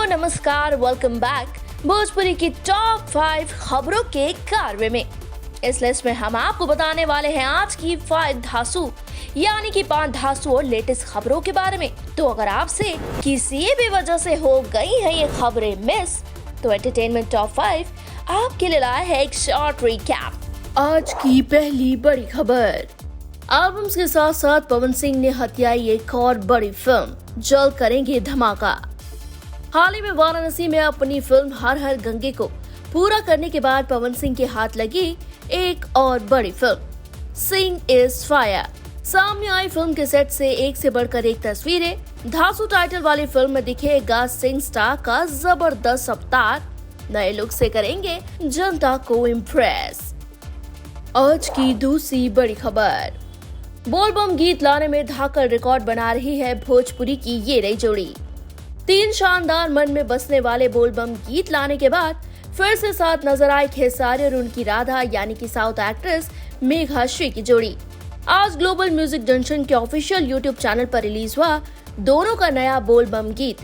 नमस्कार, welcome back. Bhojpuri की top 5 खबरों के कारवे में इस लिस्ट में हम आपको बताने वाले हैं आज की 5 धांसू यानी कि 5 धांसू और लेटेस्ट खबरों के बारे में। तो अगर आपसे किसी भी वजह से हो गई है ये खबरें मिस, तो एंटरटेनमेंट टॉप 5 आपके लिए लाया है एक शॉर्ट रिकैप। आज की पहली बड़ी खबर, एल्बम्स के साथ साथ पवन सिंह ने हत्याई एक और बड़ी फिल्म, जल्द करेंगे धमाका। हाल ही में वाराणसी में अपनी फिल्म हर हर गंगे को पूरा करने के बाद पवन सिंह के हाथ लगी एक और बड़ी फिल्म सिंह इज फायर। सामने आई फिल्म के सेट से एक से बढ़कर एक तस्वीरें। धांसू टाइटल वाली फिल्म में दिखेगा सिंह स्टार का जबरदस्त अवतार, नए लुक से करेंगे जनता को इम्प्रेस। आज की दूसरी बड़ी खबर, बोलबम गीत लाने में धाकड़ रिकॉर्ड बना रही है भोजपुरी की ये नई जोड़ी। 3 शानदार मन में बसने वाले बोलबम गीत लाने के बाद फिर से साथ नजर आई खेसारी और उनकी राधा यानी कि साउथ एक्ट्रेस मेघा श्री की जोड़ी। आज ग्लोबल म्यूजिक जंक्शन के ऑफिशियल यूट्यूब चैनल पर रिलीज हुआ दोनों का नया बोलबम गीत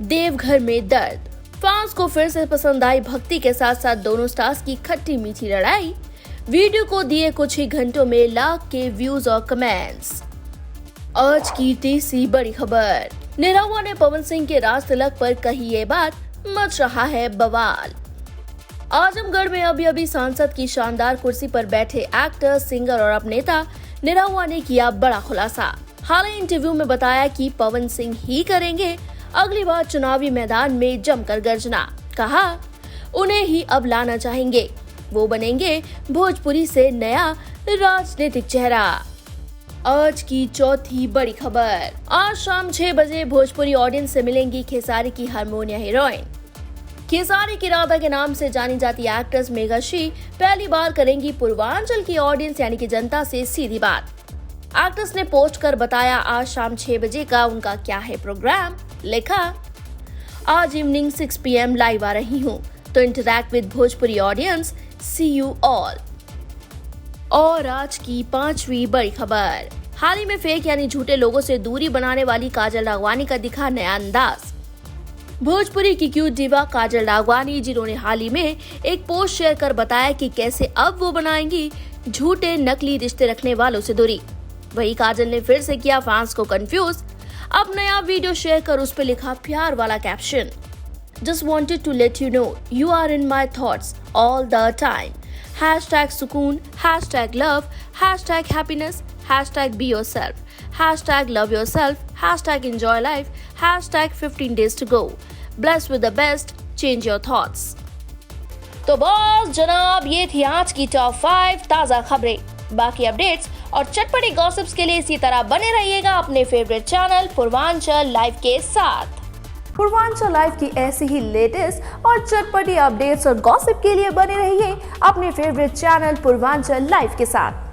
देवघर में दर्द। फैंस को फिर से पसंद आई भक्ति के साथ साथ दोनों स्टार्स की खट्टी मीठी लड़ाई। वीडियो को दिए कुछ ही घंटों में लाख के व्यूज और कमेंट्स। आज की तीसरी बड़ी खबर, निरहुआ ने पवन सिंह के राज तिलक पर कही ये बात, मच रहा है बवाल। आजमगढ़ में अभी सांसद की शानदार कुर्सी पर बैठे एक्टर, सिंगर और अभिनेता निरहुआ ने किया बड़ा खुलासा। हाल ही इंटरव्यू में बताया कि पवन सिंह ही करेंगे अगली बार चुनावी मैदान में जमकर गर्जना। कहा उन्हें ही अब लाना चाहेंगे, वो बनेंगे भोजपुरी से नया राजनीतिक चेहरा। आज की चौथी बड़ी खबर, आज शाम 6 बजे भोजपुरी ऑडियंस से मिलेंगी खेसारी की हारमोनिया हीरोइन। खेसारी की राधा के नाम से जानी जाती एक्ट्रेस मेघा श्री पहली बार करेंगी पूर्वांचल की ऑडियंस यानी कि जनता से सीधी बात। एक्ट्रेस ने पोस्ट कर बताया आज शाम 6 बजे का उनका क्या है प्रोग्राम। लिखा, आज इवनिंग 6 PM लाइव आ रही हूँ, तो interact with Bhojpuri audience, see you all. और आज की 5वीं बड़ी खबर, हाल ही में फेक यानी झूठे लोगों से दूरी बनाने वाली काजल राघवानी का दिखा नया अंदाज। भोजपुरी की क्यूट डिवा काजल राघवानी, जिन्होंने हाल ही में एक पोस्ट शेयर कर बताया कि कैसे अब वो बनाएंगी झूठे नकली रिश्ते रखने वालों से दूरी। वही काजल ने फिर से किया फैंस को कंफ्यूज। अब नया वीडियो शेयर कर उस पर लिखा प्यार वाला caption, Just wanted to let you know you are in my thoughts all the time. #सुकून, #love, #happiness, #be yourself, #love yourself, #enjoy life, #15 days to go. Blessed with the best, change your thoughts. तो बस जनाब, ये थी आज की top 5 ताज़ा खबरें। बाकी अपडेट्स और चटपटी गॉसिप्स के लिए इसी तरह बने रहिएगा अपने फेवरेट चैनल पूर्वांचल लाइव के साथ। पूर्वांचल लाइव की ऐसी ही लेटेस्ट और चटपटी अपडेट्स और गॉसिप के लिए बने रहिए अपने फेवरेट चैनल पूर्वांचल लाइव के साथ।